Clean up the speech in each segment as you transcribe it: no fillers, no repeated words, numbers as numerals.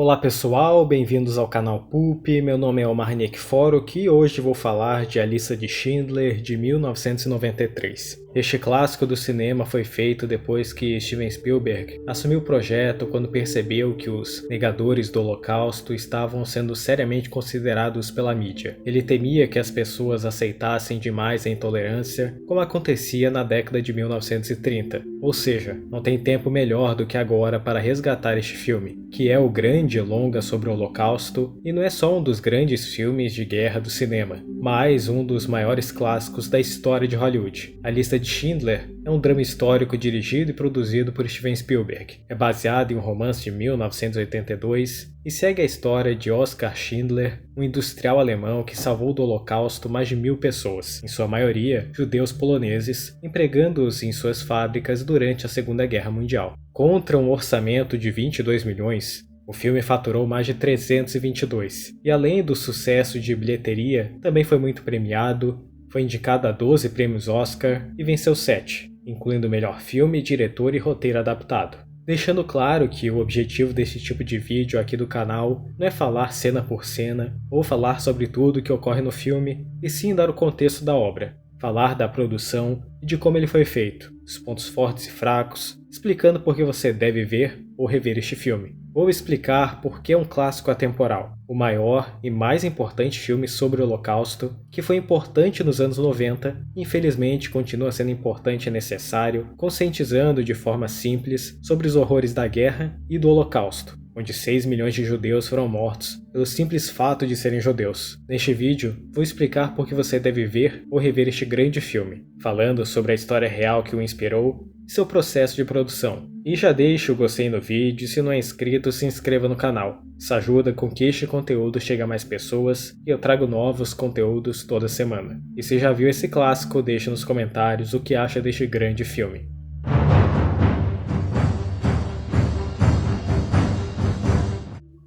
Olá pessoal, bem-vindos ao canal Pulp, meu nome é Omar Nekforuk e hoje vou falar de A Lista de Schindler de 1993. Este clássico do cinema foi feito depois que Steven Spielberg assumiu o projeto quando percebeu que os negadores do Holocausto estavam sendo seriamente considerados pela mídia. Ele temia que as pessoas aceitassem demais a intolerância, como acontecia na década de 1930. Ou seja, não tem tempo melhor do que agora para resgatar este filme, que é o grande longa sobre o Holocausto e não é só um dos grandes filmes de guerra do cinema, mas um dos maiores clássicos da história de Hollywood. A Lista de Schindler é um drama histórico dirigido e produzido por Steven Spielberg. É baseado em um romance de 1982 e segue a história de Oskar Schindler, um industrial alemão que salvou do Holocausto mais de 1.000 pessoas, em sua maioria judeus poloneses, empregando-os em suas fábricas durante a Segunda Guerra Mundial. Contra um orçamento de 22 milhões, o filme faturou mais de 322, e além do sucesso de bilheteria, também foi muito premiado, foi indicado a 12 prêmios Oscar e venceu 7, incluindo melhor filme, diretor e roteiro adaptado. Deixando claro que o objetivo desse tipo de vídeo aqui do canal não é falar cena por cena ou falar sobre tudo que ocorre no filme, e sim dar o contexto da obra, falar da produção e de como ele foi feito, os pontos fortes e fracos, explicando por que você deve ver ou rever este filme. Vou explicar por que é um clássico atemporal, o maior e mais importante filme sobre o Holocausto, que foi importante nos anos 90 e infelizmente continua sendo importante e necessário, conscientizando de forma simples sobre os horrores da guerra e do Holocausto, onde 6 milhões de judeus foram mortos pelo simples fato de serem judeus. Neste vídeo, vou explicar por que você deve ver ou rever este grande filme, falando sobre a história real que o inspirou e seu processo de produção. E já deixe o gostei no vídeo e se não é inscrito, se inscreva no canal. Isso ajuda com que este conteúdo chegue a mais pessoas e eu trago novos conteúdos toda semana. E se já viu esse clássico, deixe nos comentários o que acha deste grande filme.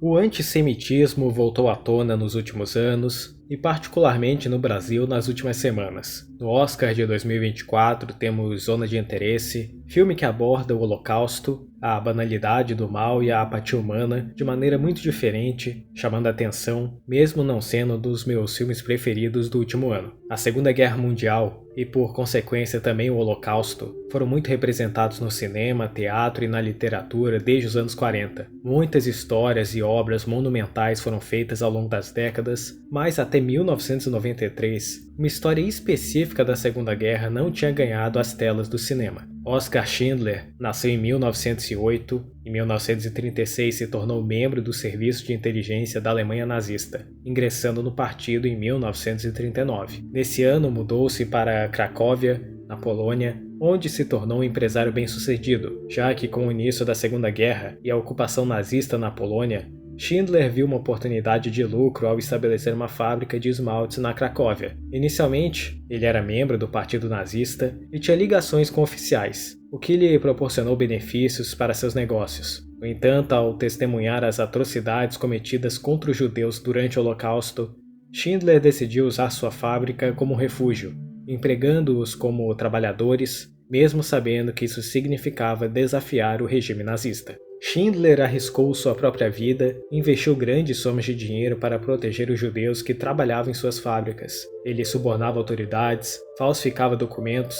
O antissemitismo voltou à tona nos últimos anos, e particularmente no Brasil nas últimas semanas. No Oscar de 2024 temos Zona de Interesse, filme que aborda o Holocausto, a banalidade do mal e a apatia humana de maneira muito diferente, chamando a atenção, mesmo não sendo um dos meus filmes preferidos do último ano. A Segunda Guerra Mundial, e por consequência também o Holocausto, foram muito representados no cinema, teatro e na literatura desde os anos 40. Muitas histórias e obras monumentais foram feitas ao longo das décadas, mas até 1993, uma história específica da Segunda Guerra não tinha ganhado as telas do cinema. Oskar Schindler nasceu em 1908 e em 1936 se tornou membro do Serviço de Inteligência da Alemanha nazista, ingressando no partido em 1939. Nesse ano mudou-se para Cracóvia, na Polônia, onde se tornou um empresário bem-sucedido, já que com o início da Segunda Guerra e a ocupação nazista na Polônia, Schindler viu uma oportunidade de lucro ao estabelecer uma fábrica de esmaltes na Cracóvia. Inicialmente, ele era membro do Partido Nazista e tinha ligações com oficiais, o que lhe proporcionou benefícios para seus negócios. No entanto, ao testemunhar as atrocidades cometidas contra os judeus durante o Holocausto, Schindler decidiu usar sua fábrica como refúgio, empregando-os como trabalhadores, mesmo sabendo que isso significava desafiar o regime nazista. Schindler arriscou sua própria vida e investiu grandes somas de dinheiro para proteger os judeus que trabalhavam em suas fábricas. Ele subornava autoridades, falsificava documentos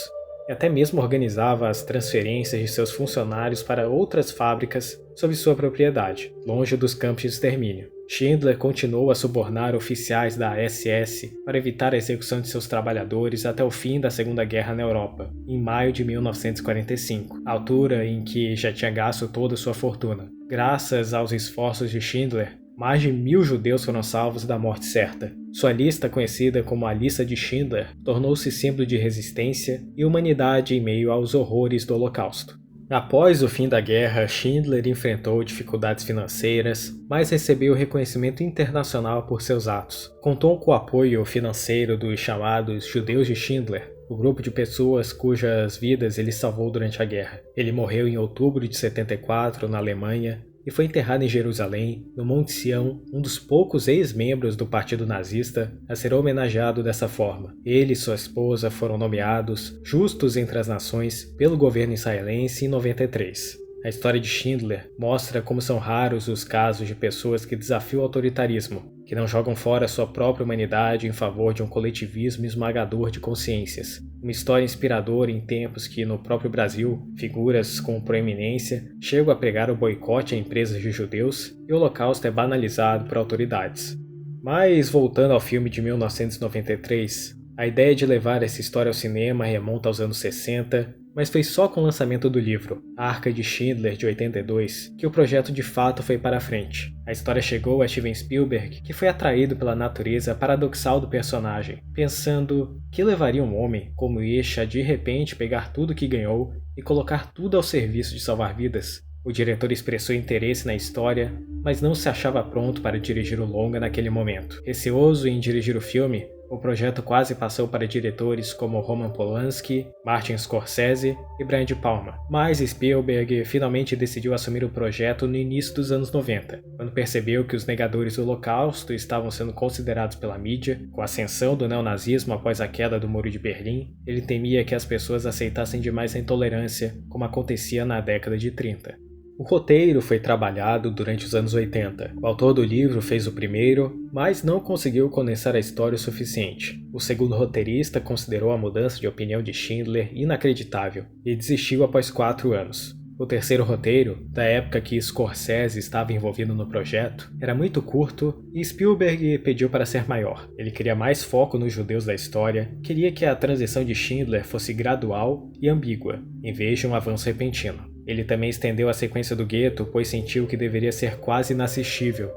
e até mesmo organizava as transferências de seus funcionários para outras fábricas sob sua propriedade, longe dos campos de extermínio. Schindler continuou a subornar oficiais da SS para evitar a execução de seus trabalhadores até o fim da Segunda Guerra na Europa, em maio de 1945, altura em que já tinha gasto toda sua fortuna. Graças aos esforços de Schindler, mais de 1.000 judeus foram salvos da morte certa. Sua lista, conhecida como a Lista de Schindler, tornou-se símbolo de resistência e humanidade em meio aos horrores do Holocausto. Após o fim da guerra, Schindler enfrentou dificuldades financeiras, mas recebeu reconhecimento internacional por seus atos. Contou com o apoio financeiro dos chamados Judeus de Schindler, o grupo de pessoas cujas vidas ele salvou durante a guerra. Ele morreu em outubro de 74 na Alemanha e foi enterrado em Jerusalém, no Monte Sião, um dos poucos ex-membros do Partido Nazista a ser homenageado dessa forma. Ele e sua esposa foram nomeados Justos entre as Nações pelo governo israelense em 93. A história de Schindler mostra como são raros os casos de pessoas que desafiam o autoritarismo, que não jogam fora sua própria humanidade em favor de um coletivismo esmagador de consciências. Uma história inspiradora em tempos que, no próprio Brasil, figuras com proeminência chegam a pregar o boicote a empresas de judeus e o Holocausto é banalizado por autoridades. Mas, voltando ao filme de 1993, a ideia de levar essa história ao cinema remonta aos anos 60, mas foi só com o lançamento do livro, A Arca de Schindler, de 82, que o projeto de fato foi para a frente. A história chegou a Steven Spielberg, que foi atraído pela natureza paradoxal do personagem, pensando que levaria um homem como este a de repente pegar tudo que ganhou e colocar tudo ao serviço de salvar vidas. O diretor expressou interesse na história, mas não se achava pronto para dirigir o longa naquele momento. Receoso em dirigir o filme, o projeto quase passou para diretores como Roman Polanski, Martin Scorsese e Brian De Palma. Mas Spielberg finalmente decidiu assumir o projeto no início dos anos 90, quando percebeu que os negadores do Holocausto estavam sendo considerados pela mídia. Com a ascensão do neonazismo após a queda do Muro de Berlim, ele temia que as pessoas aceitassem demais a intolerância, como acontecia na década de 30. O roteiro foi trabalhado durante os anos 80. O autor do livro fez o primeiro, mas não conseguiu condensar a história o suficiente. O segundo roteirista considerou a mudança de opinião de Schindler inacreditável e desistiu após 4 anos. O terceiro roteiro, da época que Scorsese estava envolvido no projeto, era muito curto e Spielberg pediu para ser maior. Ele queria mais foco nos judeus da história, queria que a transição de Schindler fosse gradual e ambígua, em vez de um avanço repentino. Ele também estendeu a sequência do gueto, pois sentiu que deveria ser quase inassistível.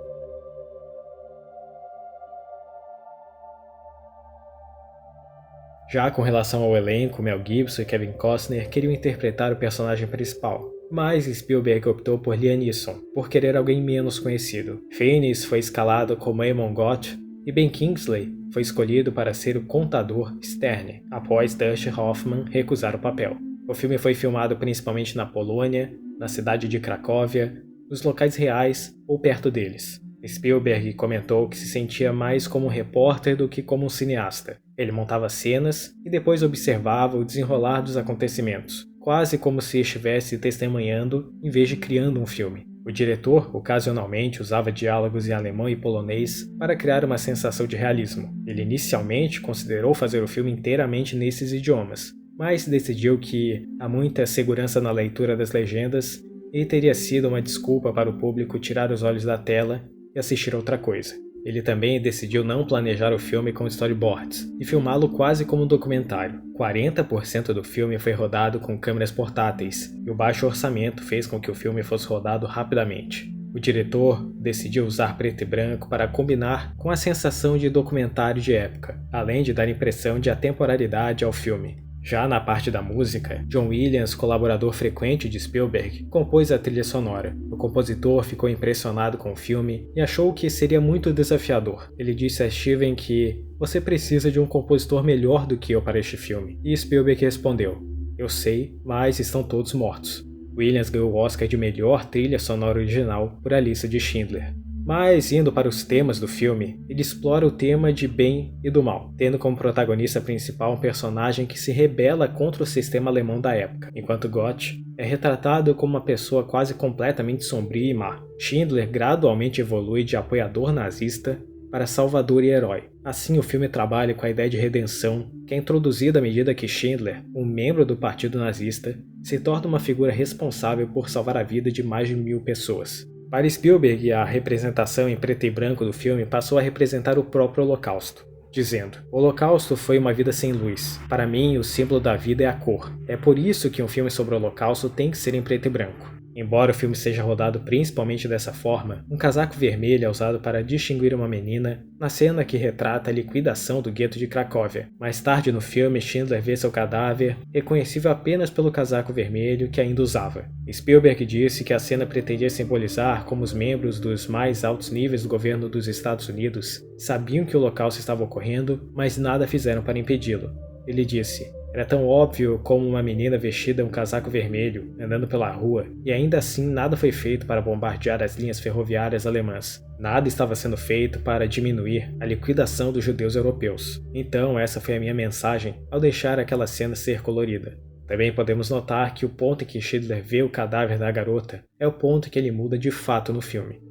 Já com relação ao elenco, Mel Gibson e Kevin Costner queriam interpretar o personagem principal, mas Spielberg optou por Liam Neeson, por querer alguém menos conhecido. Fiennes foi escalado como Eamon Gott e Ben Kingsley foi escolhido para ser o contador Stern, após Dustin Hoffman recusar o papel. O filme foi filmado principalmente na Polônia, na cidade de Cracóvia, nos locais reais ou perto deles. Spielberg comentou que se sentia mais como um repórter do que como um cineasta. Ele montava cenas e depois observava o desenrolar dos acontecimentos, quase como se estivesse testemunhando em vez de criando um filme. O diretor, ocasionalmente, usava diálogos em alemão e polonês para criar uma sensação de realismo. Ele inicialmente considerou fazer o filme inteiramente nesses idiomas, mas decidiu que há muita segurança na leitura das legendas e teria sido uma desculpa para o público tirar os olhos da tela e assistir a outra coisa. Ele também decidiu não planejar o filme com storyboards e filmá-lo quase como um documentário. 40% do filme foi rodado com câmeras portáteis e o baixo orçamento fez com que o filme fosse rodado rapidamente. O diretor decidiu usar preto e branco para combinar com a sensação de documentário de época, além de dar impressão de atemporalidade ao filme. Já na parte da música, John Williams, colaborador frequente de Spielberg, compôs a trilha sonora. O compositor ficou impressionado com o filme e achou que seria muito desafiador. Ele disse a Steven que "Você precisa de um compositor melhor do que eu para este filme." E Spielberg respondeu: "Eu sei, mas estão todos mortos." Williams ganhou o Oscar de melhor trilha sonora original por A Lista de Schindler. Mas, indo para os temas do filme, ele explora o tema de bem e do mal, tendo como protagonista principal um personagem que se rebela contra o sistema alemão da época, enquanto Gott é retratado como uma pessoa quase completamente sombria e má. Schindler gradualmente evolui de apoiador nazista para salvador e herói. Assim, o filme trabalha com a ideia de redenção, que é introduzida à medida que Schindler, um membro do partido nazista, se torna uma figura responsável por salvar a vida de mais de 1000 pessoas. Para Spielberg, a representação em preto e branco do filme passou a representar o próprio Holocausto, dizendo: "O Holocausto foi uma vida sem luz. Para mim, o símbolo da vida é a cor. É por isso que um filme sobre o Holocausto tem que ser em preto e branco." Embora o filme seja rodado principalmente dessa forma, um casaco vermelho é usado para distinguir uma menina na cena que retrata a liquidação do gueto de Cracóvia. Mais tarde no filme, Schindler vê seu cadáver, reconhecível apenas pelo casaco vermelho que ainda usava. Spielberg disse que a cena pretendia simbolizar como os membros dos mais altos níveis do governo dos Estados Unidos sabiam que o Holocausto estava ocorrendo, mas nada fizeram para impedi-lo. Ele disse: "Era tão óbvio como uma menina vestida um casaco vermelho, andando pela rua, e ainda assim nada foi feito para bombardear as linhas ferroviárias alemãs. Nada estava sendo feito para diminuir a liquidação dos judeus europeus. Então essa foi a minha mensagem ao deixar aquela cena ser colorida." Também podemos notar que o ponto em que Schindler vê o cadáver da garota é o ponto que ele muda de fato no filme.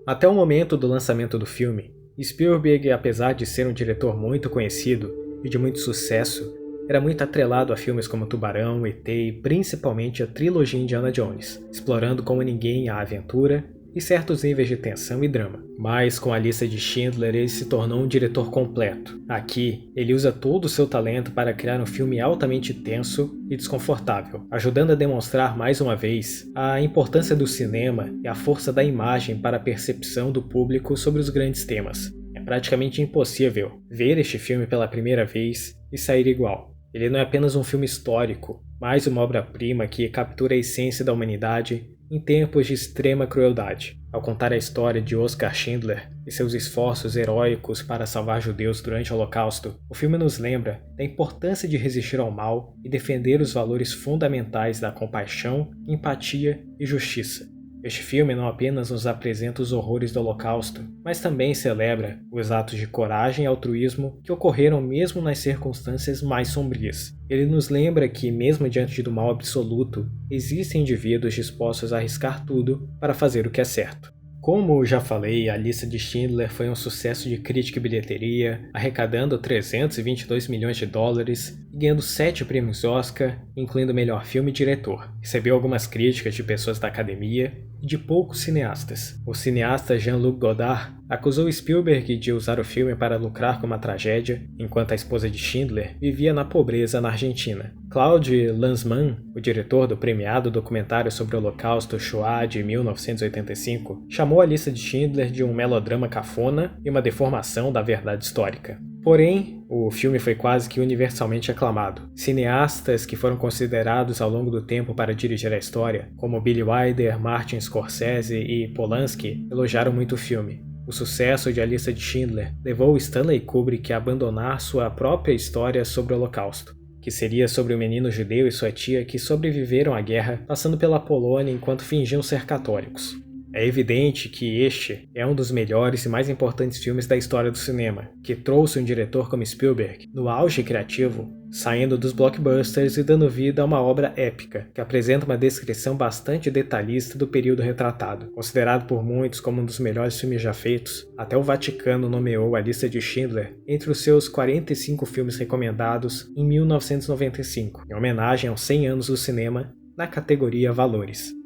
Até o momento do lançamento do filme, Spielberg, apesar de ser um diretor muito conhecido e de muito sucesso, era muito atrelado a filmes como Tubarão, E.T. e principalmente a trilogia Indiana Jones, explorando como ninguém a aventura e certos níveis de tensão e drama. Mas com A Lista de Schindler ele se tornou um diretor completo. Aqui, ele usa todo o seu talento para criar um filme altamente tenso e desconfortável, ajudando a demonstrar mais uma vez a importância do cinema e a força da imagem para a percepção do público sobre os grandes temas. É praticamente impossível ver este filme pela primeira vez e sair igual. Ele não é apenas um filme histórico, mas uma obra-prima que captura a essência da humanidade em tempos de extrema crueldade. Ao contar a história de Oskar Schindler e seus esforços heróicos para salvar judeus durante o Holocausto, o filme nos lembra da importância de resistir ao mal e defender os valores fundamentais da compaixão, empatia e justiça. Este filme não apenas nos apresenta os horrores do Holocausto, mas também celebra os atos de coragem e altruísmo que ocorreram mesmo nas circunstâncias mais sombrias. Ele nos lembra que, mesmo diante do mal absoluto, existem indivíduos dispostos a arriscar tudo para fazer o que é certo. Como já falei, A Lista de Schindler foi um sucesso de crítica e bilheteria, arrecadando 322 milhões de dólares e ganhando 7 prêmios Oscar, incluindo melhor filme e diretor. Recebeu algumas críticas de pessoas da academia e de poucos cineastas. O cineasta Jean-Luc Godard acusou Spielberg de usar o filme para lucrar com uma tragédia, enquanto a esposa de Schindler vivia na pobreza na Argentina. Claude Lanzmann, o diretor do premiado documentário sobre o Holocausto Shoah de 1985, chamou A Lista de Schindler de um melodrama cafona e uma deformação da verdade histórica. Porém, o filme foi quase que universalmente aclamado. Cineastas que foram considerados ao longo do tempo para dirigir a história, como Billy Wilder, Martin Scorsese e Polanski, elogiaram muito o filme. O sucesso de A Lista de Schindler levou Stanley Kubrick a abandonar sua própria história sobre o Holocausto, que seria sobre o menino judeu e sua tia que sobreviveram à guerra passando pela Polônia enquanto fingiam ser católicos. É evidente que este é um dos melhores e mais importantes filmes da história do cinema, que trouxe um diretor como Spielberg no auge criativo, saindo dos blockbusters e dando vida a uma obra épica, que apresenta uma descrição bastante detalhista do período retratado. Considerado por muitos como um dos melhores filmes já feitos, até o Vaticano nomeou A Lista de Schindler entre os seus 45 filmes recomendados em 1995, em homenagem aos 100 anos do cinema na categoria Valores.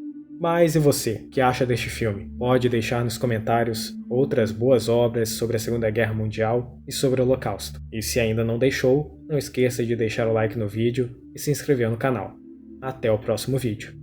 Mas e você, que acha deste filme? Pode deixar nos comentários outras boas obras sobre a Segunda Guerra Mundial e sobre o Holocausto. E se ainda não deixou, não esqueça de deixar o like no vídeo e se inscrever no canal. Até o próximo vídeo.